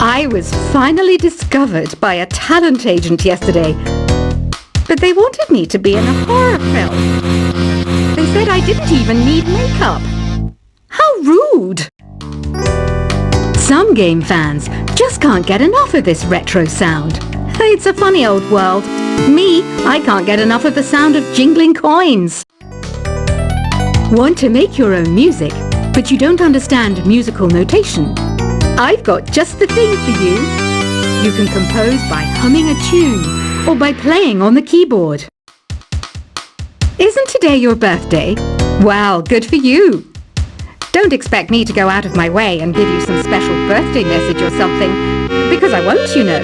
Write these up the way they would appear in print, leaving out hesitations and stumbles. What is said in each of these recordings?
I was finally discovered by a talent agent yesterday, but they wanted me to be in a horror film. They said I didn't even need makeup. How rude! Some game fans just can't get enough of this retro sound. It's a funny old world. Me, I can't get enough of the sound of jingling coins. Want to make your own music, but you don't understand musical notation? I've got just the thing for you. You can compose by humming a tune or by playing on the keyboard. Isn't today your birthday? Well, good for you. Don't expect me to go out of my way and give you some special birthday message or something, because I won't, you know.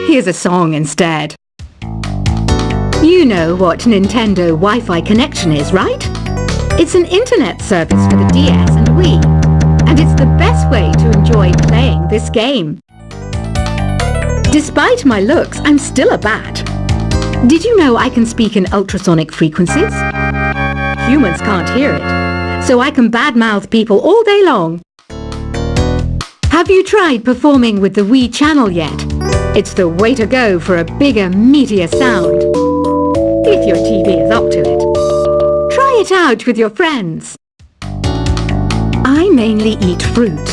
Here's a song instead. You know what Nintendo Wi-Fi connection is, right? It's an internet service for the DS and Wii, and it's the best way to enjoy playing this game. Despite my looks, I'm still a bat. Did you know I can speak in ultrasonic frequencies? Humans can't hear it, so I can badmouth people all day long. Have you tried performing with the Wii channel yet? It's the way to go for a bigger, meatier sound. If your TV is up to it. Try it out with your friends. I mainly eat fruit.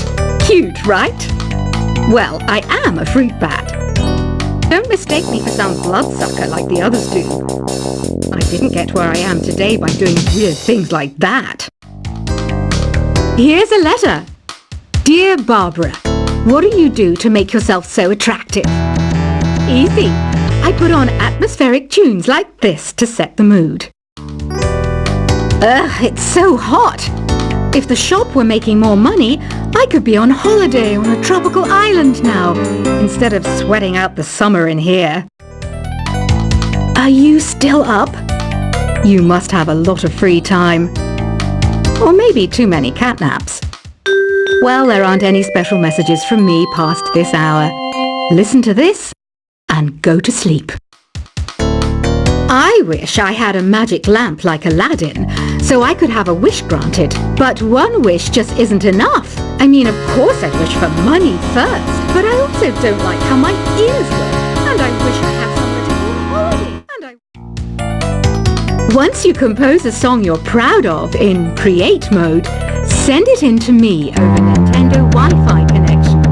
Cute, right? Well, I am a fruit bat. Don't mistake me for some bloodsucker like the others do. I didn't get where I am today by doing weird things like that. Here's a letter. Dear Barbara, what do you do to make yourself so attractive? Easy. I put on atmospheric tunes like this to set the mood. Ugh, it's so hot. If the shop were making more money, I could be on holiday on a tropical island now, instead of sweating out the summer in here. Are you still up? You must have a lot of free time. Or maybe too many catnaps. Well, there aren't any special messages from me past this hour. Listen to this and go to sleep. I wish I had a magic lamp like Aladdin, so I could have a wish granted. But one wish just isn't enough. I mean, of course I'd wish for money first, but I also don't like how my ears look, and I wish I had somewhere to go on holiday. Once you compose a song you're proud of in Create mode, send it in to me over Nintendo Wi-Fi connection.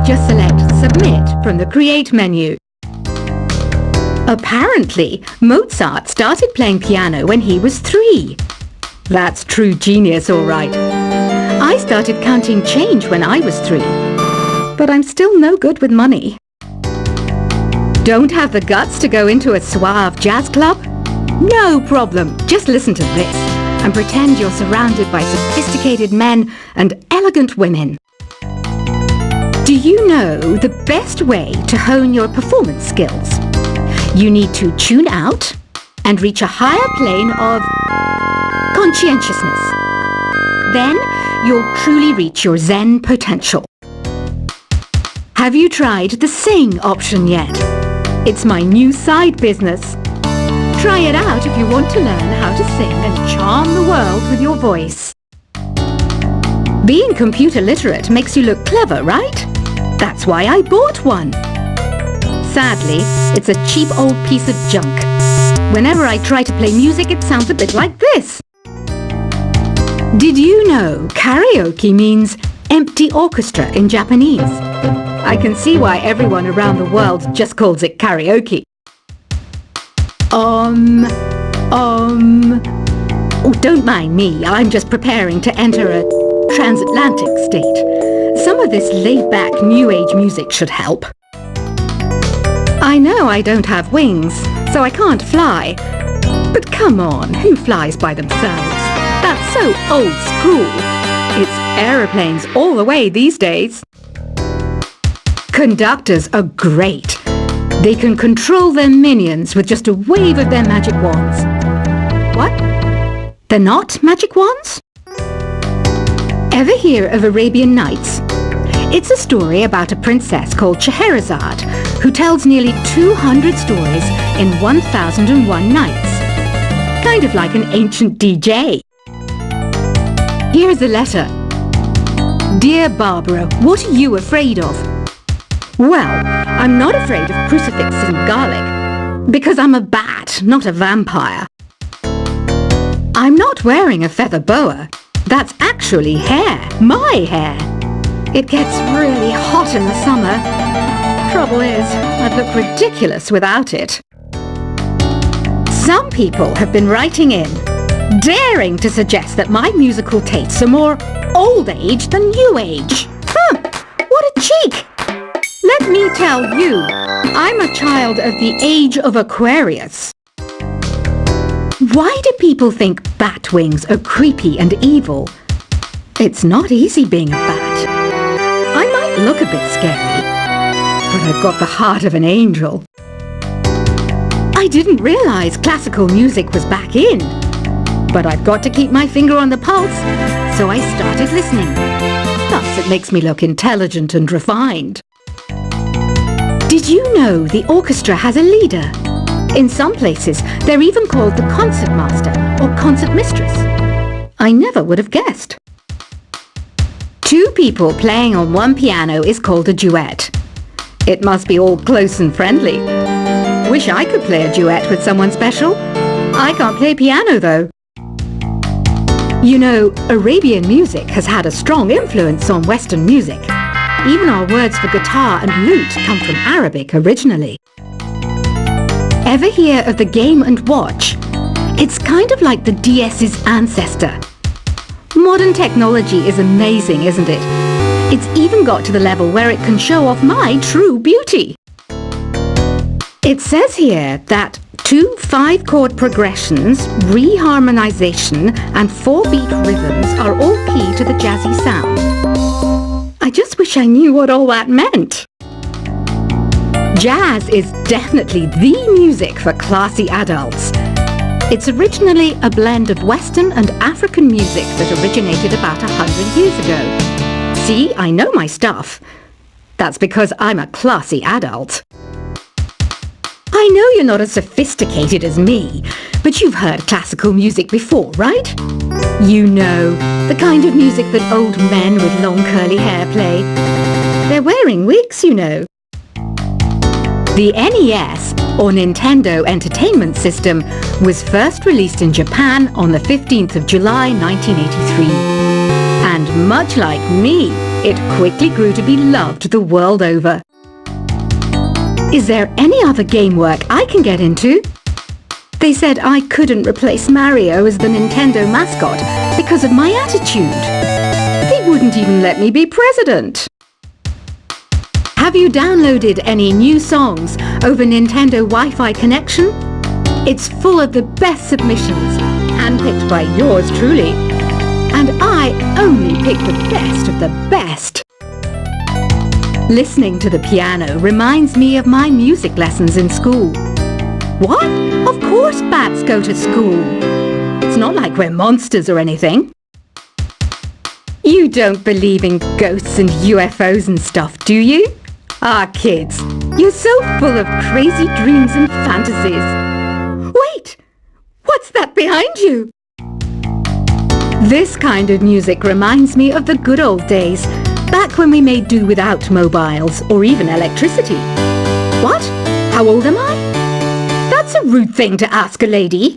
Just select Submit from the Create menu. Apparently, Mozart started playing piano when he was 3. That's true genius, all right. I started counting change when I was 3, but I'm still no good with money. Don't have the guts to go into a suave jazz club? No problem. Just listen to this and pretend you're surrounded by sophisticated men and elegant women. Do you know the best way to hone your performance skills? You need to tune out and reach a higher plane of conscientiousness. Then you'll truly reach your Zen potential. Have you tried the Sing option yet? It's my new side business. Try it out if you want to learn how to sing and charm the world with your voice. Being computer literate makes you look clever, right? That's why I bought one. Sadly, it's a cheap old piece of junk. Whenever I try to play music, it sounds a bit like this. Did you know karaoke means empty orchestra in Japanese? I can see why everyone around the world just calls it karaoke. Oh, don't mind me. I'm just preparing to enter a transatlantic state. Some of this laid-back new age music should help. I know I don't have wings, so I can't fly. But come on, who flies by themselves? That's so old school. It's aeroplanes all the way these days. Conductors are great. They can control their minions with just a wave of their magic wands. What? They're not magic wands? Ever hear of Arabian Nights? It's a story about a princess called Scheherazade who tells nearly 200 stories in 1001 nights. Kind of like an ancient DJ. Here's a letter. Dear Barbara, what are you afraid of? Well, I'm not afraid of crucifixes and garlic, because I'm a bat, not a vampire. I'm not wearing a feather boa. That's actually hair, my hair. It gets really hot in the summer. Trouble is, I'd look ridiculous without it. Some people have been writing in, daring to suggest that my musical tastes are more old age than new age. What a cheek! Let me tell you, I'm a child of the age of Aquarius. Why do people think bat wings are creepy and evil? It's not easy being a bat. I might look a bit scary, but I've got the heart of an angel. I didn't realize classical music was back in, but I've got to keep my finger on the pulse, so I started listening. Thus, it makes me look intelligent and refined. Did you know the orchestra has a leader? In some places, they're even called the concertmaster or concertmistress. I never would have guessed. Two people playing on one piano is called a duet. It must be all close and friendly. Wish I could play a duet with someone special. I can't play piano though. You know, Arabian music has had a strong influence on Western music. Even our words for guitar and lute come from Arabic originally. Ever hear of the Game & Watch? It's kind of like the DS's ancestor. Modern technology is amazing, isn't it? It's even got to the level where it can show off my true beauty. It says here that 2 5-chord progressions, reharmonization and 4-beat rhythms are all key to the jazzy sound. I just wish I knew what all that meant. Jazz is definitely the music for classy adults. It's originally a blend of Western and African music that originated about 100 years ago. See, I know my stuff. That's because I'm a classy adult. I know you're not as sophisticated as me, but you've heard classical music before, right? You know, the kind of music that old men with long curly hair play. They're wearing wigs, you know. The NES, or Nintendo Entertainment System, was first released in Japan on the 15th of July 1983. And much like me, it quickly grew to be loved the world over. Is there any other game work I can get into? They said I couldn't replace Mario as the Nintendo mascot because of my attitude. They wouldn't even let me be president. Have you downloaded any new songs over Nintendo Wi-Fi connection? It's full of the best submissions, handpicked by yours truly. And I only pick the best of the best. Listening to the piano reminds me of my music lessons in school. What? Of course bats go to school. It's not like we're monsters or anything. You don't believe in ghosts and UFOs and stuff, do you? Ah, kids, you're so full of crazy dreams and fantasies. Wait, what's that behind you? This kind of music reminds me of the good old days, back when we made do without mobiles or even electricity. What? How old am I? That's a rude thing to ask a lady.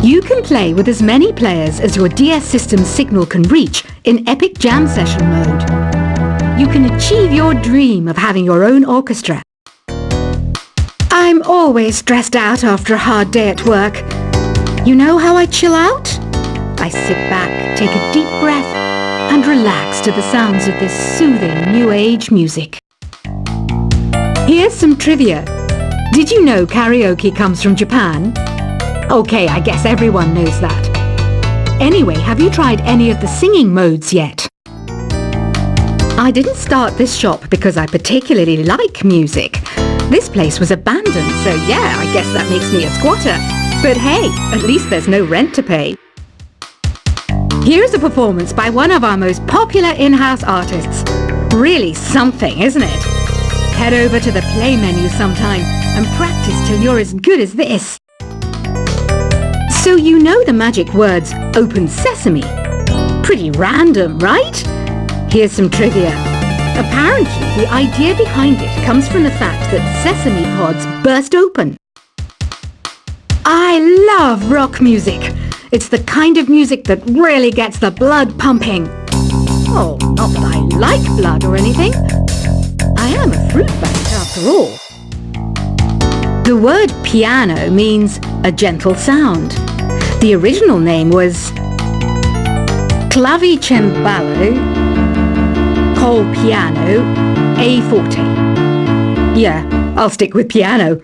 You can play with as many players as your DS system's signal can reach in Epic Jam Session mode. You can achieve your dream of having your own orchestra. I'm always stressed out after a hard day at work. You know how I chill out? I sit back, take a deep breath, and relax to the sounds of this soothing new age music. Here's some trivia. Did you know karaoke comes from Japan? Okay, I guess everyone knows that. Anyway, have you tried any of the singing modes yet? I didn't start this shop because I particularly like music. This place was abandoned, so yeah, I guess that makes me a squatter. But hey, at least there's no rent to pay. Here's a performance by one of our most popular in-house artists. Really something, isn't it? Head over to the play menu sometime and practice till you're as good as this. So you know the magic words "Open Sesame"? Pretty random, right? Here's some trivia. Apparently, the idea behind it comes from the fact that sesame pods burst open. I love rock music. It's the kind of music that really gets the blood pumping. Oh, not that I like blood or anything. I am a fruit bat after all. The word piano means a gentle sound. The original name was clavicembalo col piano a forte. Yeah, I'll stick with piano.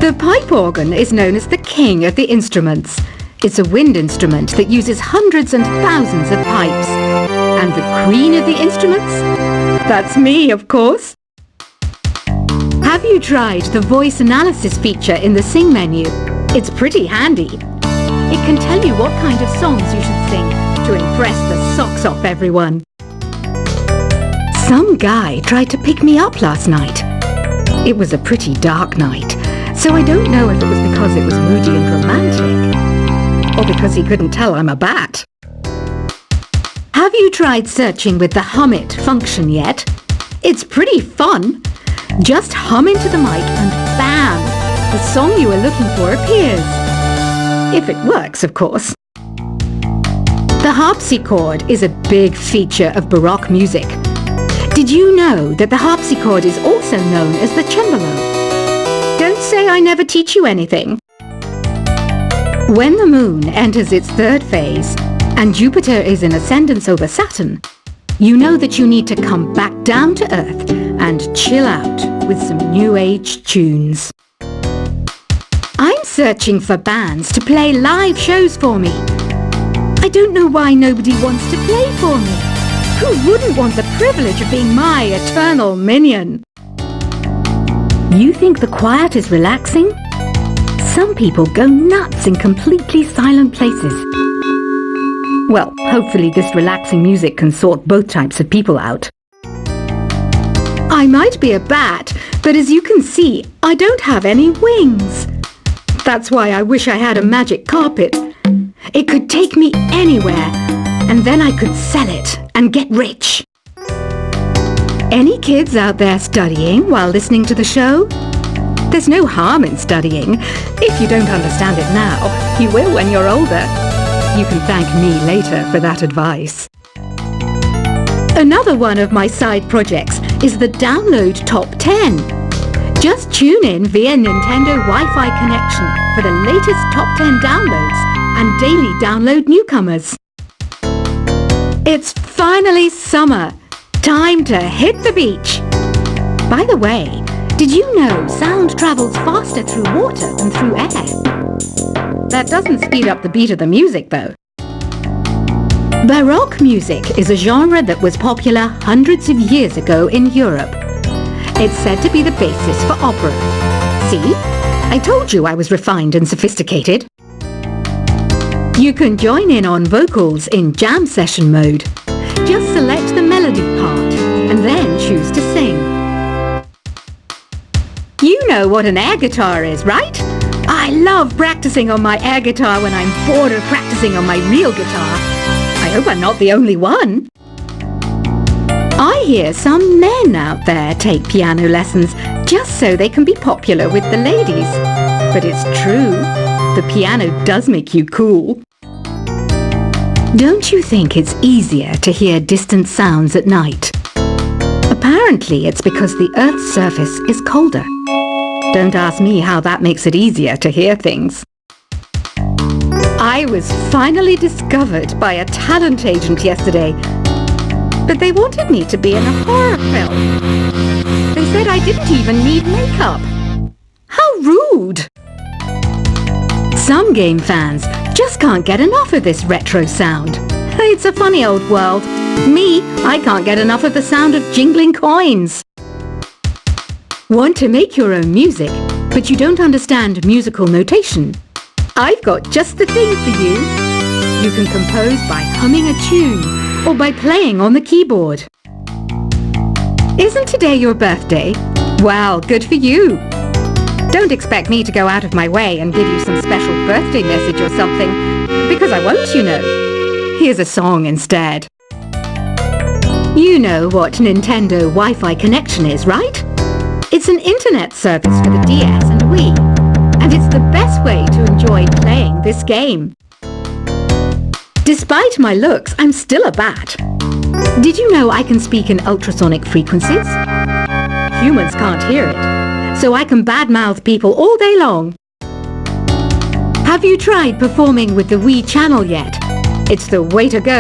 The pipe organ is known as the king of the instruments. It's a wind instrument that uses hundreds and thousands of pipes. And the queen of the instruments? That's me, of course. Have you tried the voice analysis feature in the Sing menu? It's pretty handy. It can tell you what kind of songs you should sing to impress the socks off everyone. Some guy tried to pick me up last night. It was a pretty dark night, so I don't know if it was because it was moody and romantic, or because he couldn't tell I'm a bat. Have you tried searching with the Hum It function yet? It's pretty fun. Just hum into the mic and bam! The song you are looking for appears. If it works, of course. The harpsichord is a big feature of Baroque music. Did you know that the harpsichord is also known as the cembalo? Don't say I never teach you anything. When the moon enters its third phase and Jupiter is in ascendance over Saturn, you know that you need to come back down to Earth and chill out with some new age tunes. I'm searching for bands to play live shows for me. I don't know why nobody wants to play for me. Who wouldn't want the privilege of being my eternal minion? You think the quiet is relaxing? Some people go nuts in completely silent places. Well, hopefully this relaxing music can sort both types of people out. I might be a bat, but as you can see, I don't have any wings. That's why I wish I had a magic carpet. It could take me anywhere, and then I could sell it and get rich. Any kids out there studying while listening to the show? There's no harm in studying. If you don't understand it now, you will when you're older. You can thank me later for that advice. Another one of my side projects is the Download Top 10. Just tune in via Nintendo Wi-Fi connection for the latest Top 10 downloads and daily download newcomers. It's finally summer. Time to hit the beach. By the way, did you know sound travels faster through water than through air? That doesn't speed up the beat of the music, though. Baroque music is a genre that was popular hundreds of years ago in Europe. It's said to be the basis for opera. See? I told you I was refined and sophisticated. You can join in on vocals in jam session mode. Just select the melody part and then choose to sing. You know what an air guitar is, right? I love practicing on my air guitar when I'm bored of practicing on my real guitar. I hope I'm not the only one. I hear some men out there take piano lessons just so they can be popular with the ladies. But it's true, the piano does make you cool. Don't you think it's easier to hear distant sounds at night? Apparently it's because the Earth's surface is colder. Don't ask me how that makes it easier to hear things. I was finally discovered by a talent agent yesterday, but they wanted me to be in a horror film. They said I didn't even need makeup. How rude! Some game fans just can't get enough of this retro sound. It's a funny old world. Me, I can't get enough of the sound of jingling coins. Want to make your own music, but you don't understand musical notation? I've got just the thing for you. You can compose by humming a tune or by playing on the keyboard. Isn't today your birthday? Well, good for you. Don't expect me to go out of my way and give you some special birthday message or something, because I won't, you know. Here's a song instead. You know what Nintendo Wi-Fi connection is, right? It's an internet service for the DS and Wii, and it's the best way to enjoy playing this game. Despite my looks, I'm still a bat. Did you know I can speak in ultrasonic frequencies? Humans can't hear it, so I can badmouth people all day long. Have you tried performing with the Wii channel yet? It's the way to go.